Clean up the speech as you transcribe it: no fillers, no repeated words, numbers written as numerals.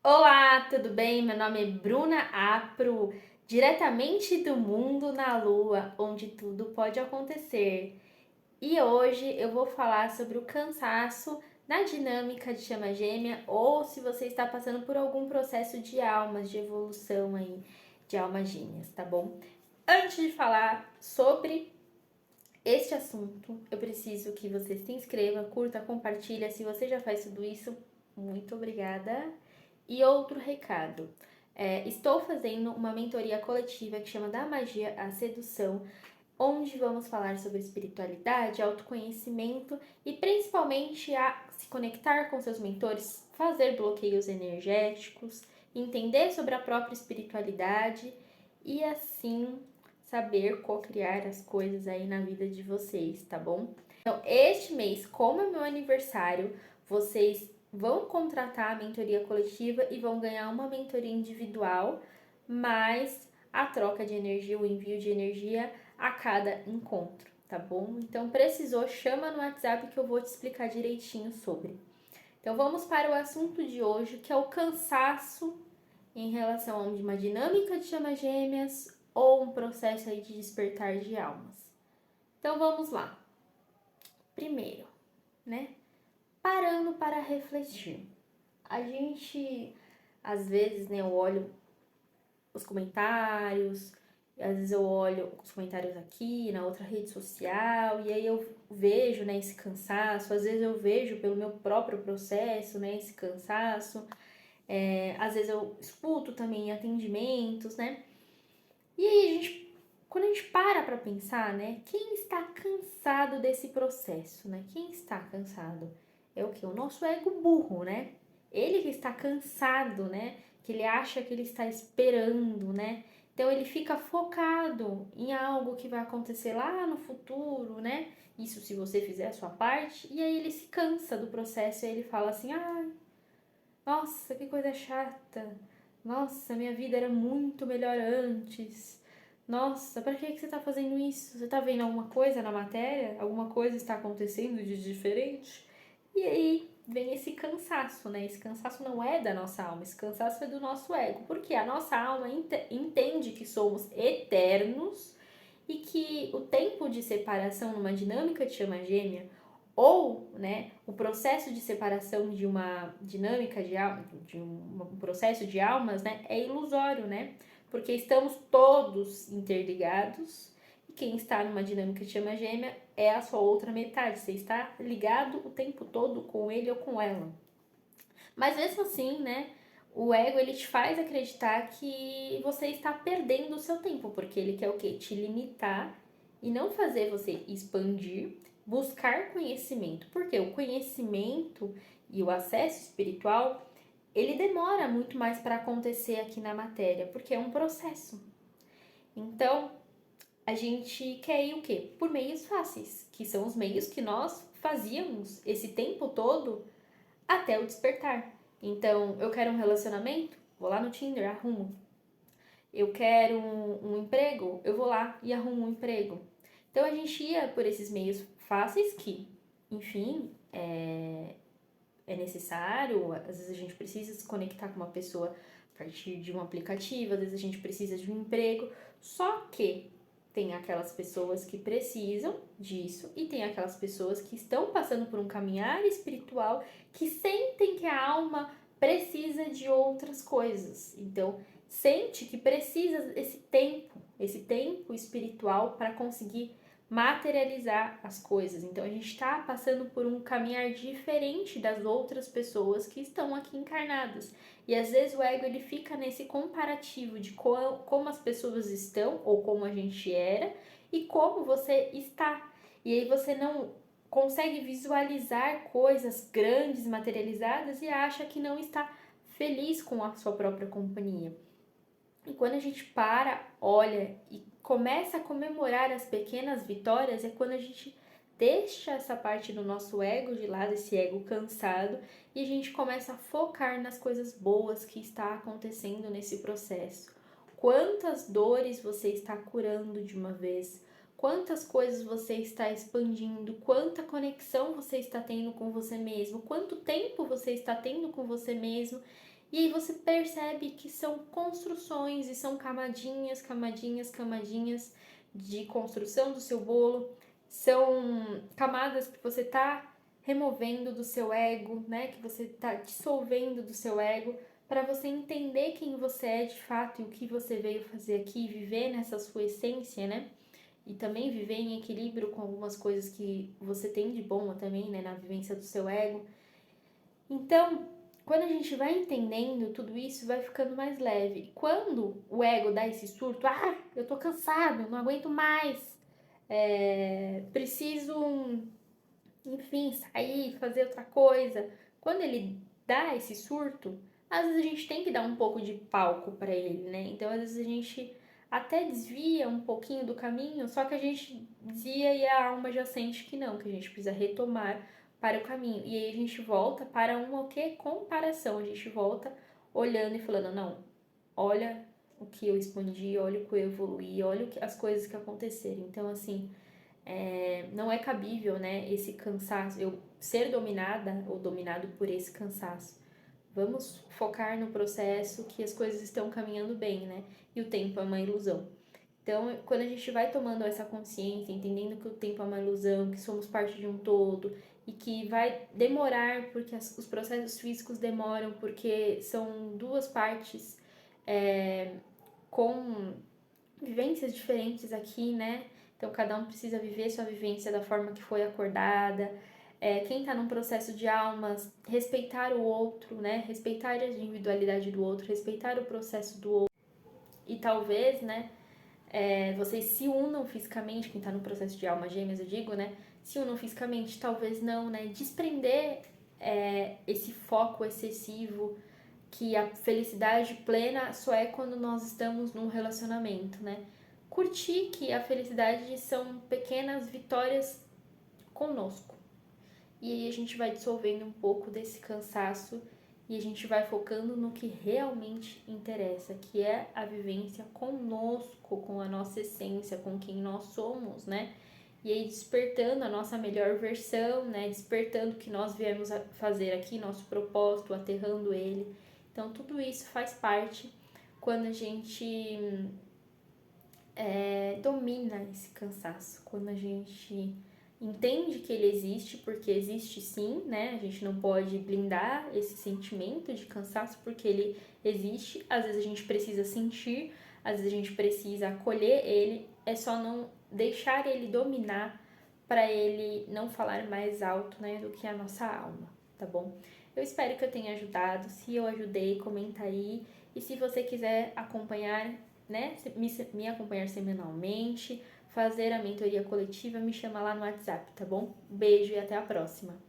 Olá, tudo bem? Meu nome é Bruna Apro, diretamente do mundo na Lua, onde tudo pode acontecer. E hoje eu vou falar sobre o cansaço na dinâmica de chama gêmea ou se você está passando por algum processo de almas, de evolução aí, de almas gêmeas, tá bom? Antes de falar sobre este assunto, eu preciso que você se inscreva, curta, compartilha. Se você já faz tudo isso, muito obrigada. E outro recado, estou fazendo uma mentoria coletiva que chama Da Magia à Sedução, onde vamos falar sobre espiritualidade, autoconhecimento e principalmente a se conectar com seus mentores, fazer bloqueios energéticos, entender sobre a própria espiritualidade e assim saber co-criar as coisas aí na vida de vocês, tá bom? Então, este mês, como é meu aniversário, vocês vão contratar a mentoria coletiva e vão ganhar uma mentoria individual, mais a troca de energia, o envio de energia a cada encontro, tá bom? Então, precisou, chama no WhatsApp que eu vou te explicar direitinho sobre. Então, vamos para o assunto de hoje, que é o cansaço em relação a uma dinâmica de chamas gêmeas ou um processo aí de despertar de almas. Então, vamos lá. Primeiro, né? Parando para refletir. A gente, às vezes, né, eu olho os comentários, às vezes eu olho os comentários aqui, na outra rede social, e aí eu vejo, né, esse cansaço, às vezes eu vejo pelo meu próprio processo, né, esse cansaço, às vezes eu escuto também atendimentos, né, e aí quando a gente para pensar, né, quem está cansado desse processo, né, quem está cansado? É o que? O nosso ego burro, né? Ele que está cansado, né? Que ele acha que ele está esperando, né? Então ele fica focado em algo que vai acontecer lá no futuro, né? Isso se você fizer a sua parte, e aí ele se cansa do processo e ele fala assim: ai, nossa, que coisa chata. Nossa, minha vida era muito melhor antes. Nossa, pra que você tá fazendo isso? Você tá vendo alguma coisa na matéria? Alguma coisa está acontecendo de diferente? E aí vem esse cansaço, né? Esse cansaço não é da nossa alma, esse cansaço é do nosso ego. Porque a nossa alma entende que somos eternos e que o tempo de separação numa dinâmica de chama gêmea ou, né, o processo de separação de uma dinâmica de alma, um processo de almas, né, é ilusório, né? Porque estamos todos interligados e quem está numa dinâmica de chama gêmea é a sua outra metade. Você está ligado o tempo todo com ele ou com ela. Mas mesmo assim, né, o ego ele te faz acreditar que você está perdendo o seu tempo, porque ele quer o quê? Te limitar e não fazer você expandir, buscar conhecimento. Porque o conhecimento e o acesso espiritual, ele demora muito mais para acontecer aqui na matéria, porque é um processo. Então, a gente quer ir o quê? Por meios fáceis, que são os meios que nós fazíamos esse tempo todo até o despertar. Então, eu quero um relacionamento, vou lá no Tinder, arrumo. Eu quero um emprego, eu vou lá e arrumo um emprego. Então, a gente ia por esses meios fáceis que, enfim, é necessário. Às vezes a gente precisa se conectar com uma pessoa a partir de um aplicativo, às vezes a gente precisa de um emprego. Só que tem aquelas pessoas que precisam disso e tem aquelas pessoas que estão passando por um caminhar espiritual que sentem que a alma precisa de outras coisas. Então, sente que precisa esse tempo espiritual para conseguir materializar as coisas. Então a gente está passando por um caminhar diferente das outras pessoas que estão aqui encarnadas. E às vezes o ego ele fica nesse comparativo de como as pessoas estão ou como a gente era e como você está. E aí você não consegue visualizar coisas grandes materializadas e acha que não está feliz com a sua própria companhia. E quando a gente para, olha e começa a comemorar as pequenas vitórias, é quando a gente deixa essa parte do nosso ego de lado, esse ego cansado, e a gente começa a focar nas coisas boas que está acontecendo nesse processo. Quantas dores você está curando de uma vez? Quantas coisas você está expandindo? Quanta conexão você está tendo com você mesmo? Quanto tempo você está tendo com você mesmo? E aí você percebe que são construções e são camadinhas, camadinhas, camadinhas de construção do seu bolo. São camadas que você tá removendo do seu ego, né? Que você tá dissolvendo do seu ego para você entender quem você é de fato e o que você veio fazer aqui, viver nessa sua essência, né? E também viver em equilíbrio com algumas coisas que você tem de bom também, né? Na vivência do seu ego. Então, quando a gente vai entendendo tudo isso, vai ficando mais leve. Quando o ego dá esse surto, eu tô cansado, não aguento mais, preciso, enfim, sair, fazer outra coisa. Quando ele dá esse surto, às vezes a gente tem que dar um pouco de palco para ele, né? Então, às vezes a gente até desvia um pouquinho do caminho, só que a gente desvia e a alma já sente que não, que a gente precisa retomar para o caminho. E aí a gente volta para uma o quê? Comparação. A gente volta olhando e falando, não, olha o que eu expandi, olha o que eu evoluí, olha as coisas que aconteceram. Então, assim, não é cabível, né, esse cansaço, eu ser dominada ou dominado por esse cansaço. Vamos focar no processo que as coisas estão caminhando bem, né? E o tempo é uma ilusão. Então, quando a gente vai tomando essa consciência, entendendo que o tempo é uma ilusão, que somos parte de um todo e que vai demorar, porque os processos físicos demoram, porque são duas partes com vivências diferentes aqui, né? Então, cada um precisa viver sua vivência da forma que foi acordada. Quem tá num processo de almas, respeitar o outro, né? Respeitar a individualidade do outro, respeitar o processo do outro. E talvez, né? Vocês se unam fisicamente, quem tá no processo de alma gêmeas, eu digo, né? Se unam fisicamente, talvez não, né? Desprender esse foco excessivo, que a felicidade plena só é quando nós estamos num relacionamento, né? Curtir que a felicidade são pequenas vitórias conosco. E aí a gente vai dissolvendo um pouco desse cansaço e a gente vai focando no que realmente interessa, que é a vivência conosco, com a nossa essência, com quem nós somos, né? E aí despertando a nossa melhor versão, né? Despertando o que nós viemos a fazer aqui, nosso propósito, aterrando ele. Então tudo isso faz parte quando a gente domina esse cansaço, quando a gente entende que ele existe, porque existe sim, né? A gente não pode blindar esse sentimento de cansaço, porque ele existe. Às vezes a gente precisa sentir, às vezes a gente precisa acolher ele, é só não deixar ele dominar para ele não falar mais alto, né, do que a nossa alma, tá bom? Eu espero que eu tenha ajudado. Se eu ajudei, comenta aí. E se você quiser acompanhar, né, me acompanhar semanalmente, fazer a mentoria coletiva, me chama lá no WhatsApp, tá bom? Beijo e até a próxima!